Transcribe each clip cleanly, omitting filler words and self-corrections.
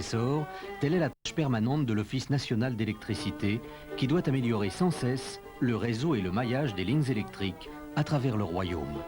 essor, telle est la tâche permanente de l'Office national d'électricité qui doit améliorer sans cesse le réseau et le maillage des lignes électriques à travers le royaume.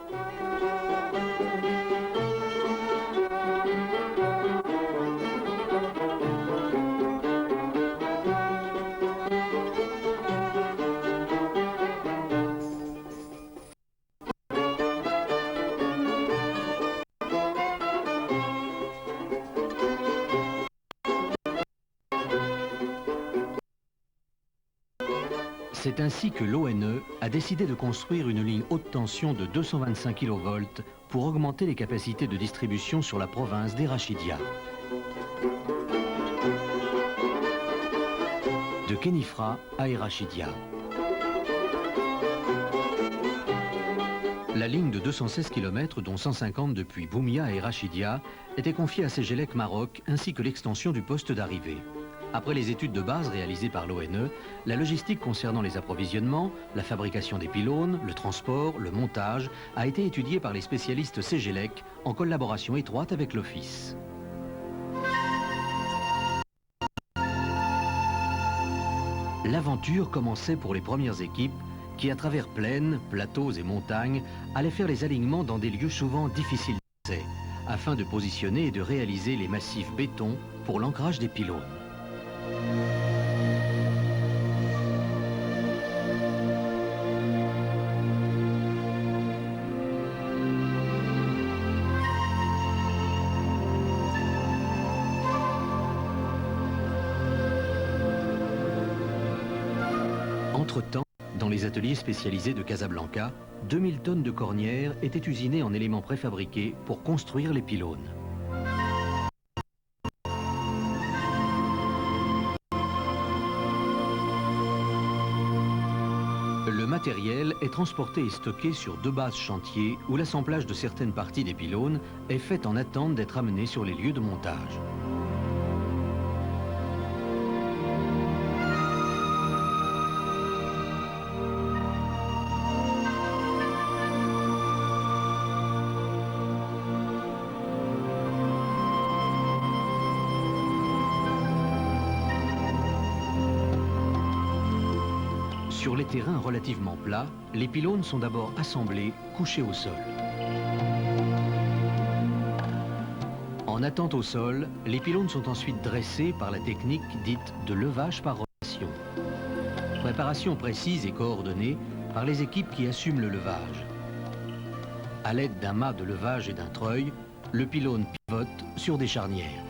C'est ainsi que l'ONE a décidé de construire une ligne haute tension de 225 kV pour augmenter les capacités de distribution sur la province d'Erachidia. De Khénifra à Erachidia. La ligne de 216 km, dont 150 depuis Boumia à Erachidia, était confiée à Cegelec Maroc ainsi que l'extension du poste d'arrivée. Après les études de base réalisées par l'ONE, la logistique concernant les approvisionnements, la fabrication des pylônes, le transport, le montage a été étudiée par les spécialistes Cegelec en collaboration étroite avec l'Office. L'aventure commençait pour les premières équipes qui, à travers plaines, plateaux et montagnes, allaient faire les alignements dans des lieux souvent difficiles d'accès, afin de positionner et de réaliser les massifs béton pour l'ancrage des pylônes. Entre-temps, dans les ateliers spécialisés de Casablanca, 2000 tonnes de cornières étaient usinées en éléments préfabriqués pour construire les pylônes. Le matériel est transporté et stocké sur 2 bases chantiers où l'assemblage de certaines parties des pylônes est fait en attente d'être amené sur les lieux de montage. Sur les terrains relativement plats, les pylônes sont d'abord assemblés, couchés au sol. En attente au sol, les pylônes sont ensuite dressés par la technique dite de levage par rotation. Préparation précise et coordonnée par les équipes qui assument le levage. À l'aide d'un mât de levage et d'un treuil, le pylône pivote sur des charnières.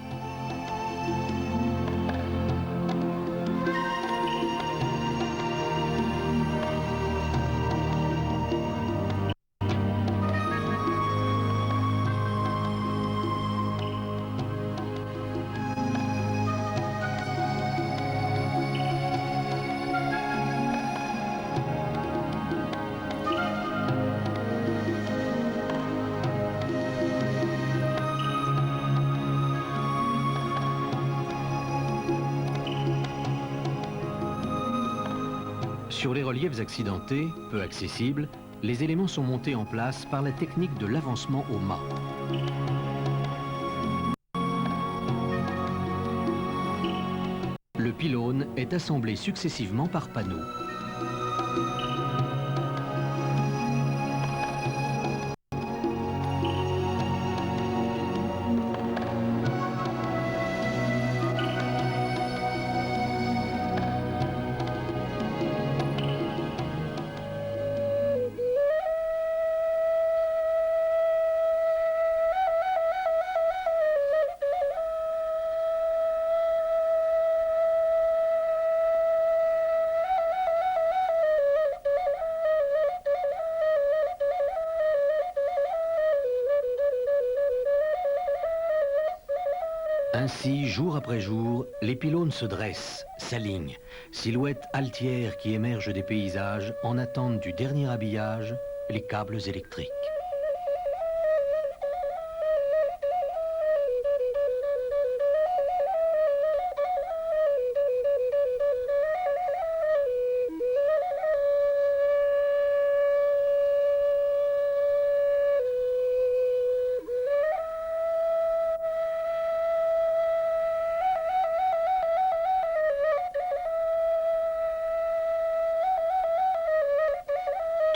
Sur les reliefs accidentés, peu accessibles, les éléments sont montés en place par la technique de l'avancement au mât. Le pylône est assemblé successivement par panneaux. Ainsi, jour après jour, les pylônes se dressent, s'alignent, silhouettes altières qui émergent des paysages en attente du dernier habillage, les câbles électriques.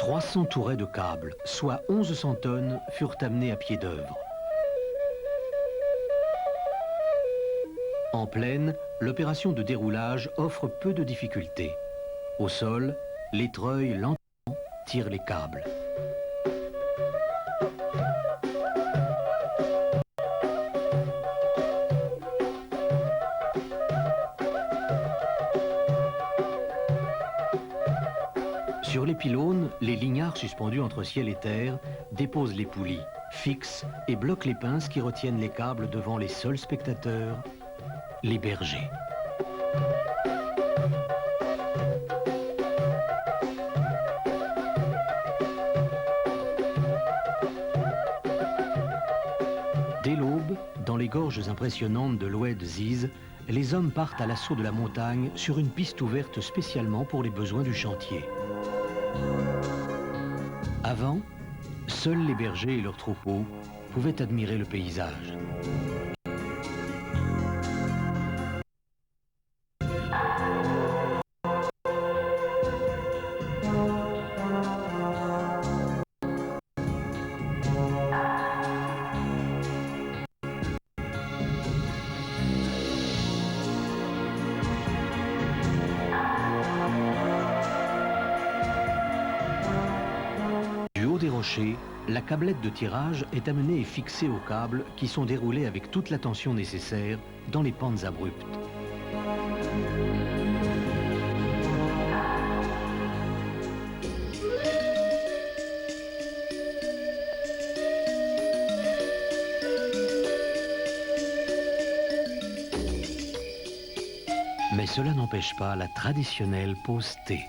300 tourets de câbles, soit 1100 tonnes, furent amenés à pied d'œuvre. En plaine, l'opération de déroulage offre peu de difficultés. Au sol, les treuils lentement tirent les câbles. Sur les pylônes, les lignards suspendus entre ciel et terre déposent les poulies, fixent et bloquent les pinces qui retiennent les câbles devant les seuls spectateurs, les bergers. Dès l'aube, dans les gorges impressionnantes de l'Oued Ziz, les hommes partent à l'assaut de la montagne sur une piste ouverte spécialement pour les besoins du chantier. Avant, seuls les bergers et leurs troupeaux pouvaient admirer le paysage. Des rochers, la câblette de tirage est amenée et fixée aux câbles qui sont déroulés avec toute l'attention nécessaire dans les pentes abruptes. Mais cela n'empêche pas la traditionnelle pause thé.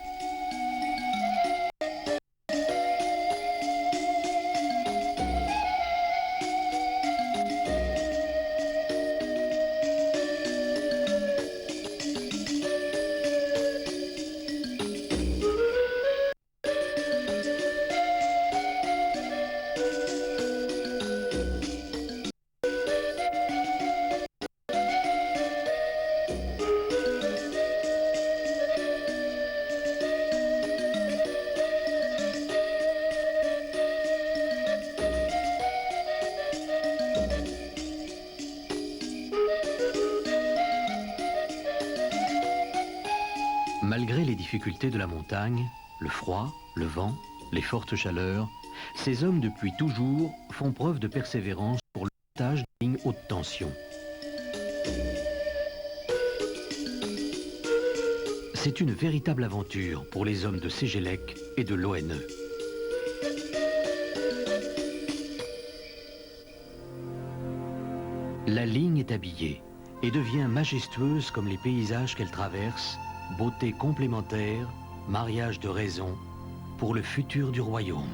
Malgré les difficultés de la montagne, le froid, le vent, les fortes chaleurs, ces hommes depuis toujours font preuve de persévérance pour le montage de lignes haute tension. C'est une véritable aventure pour les hommes de Ségelec et de l'ONE. La ligne est habillée et devient majestueuse comme les paysages qu'elle traverse, beauté complémentaire, mariage de raison pour le futur du royaume.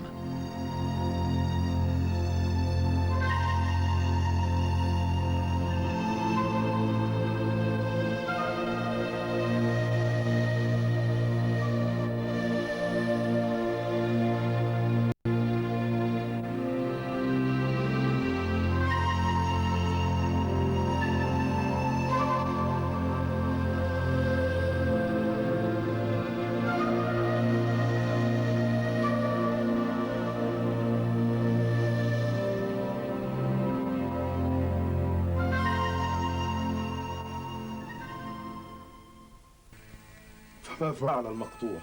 فعل المقطوع.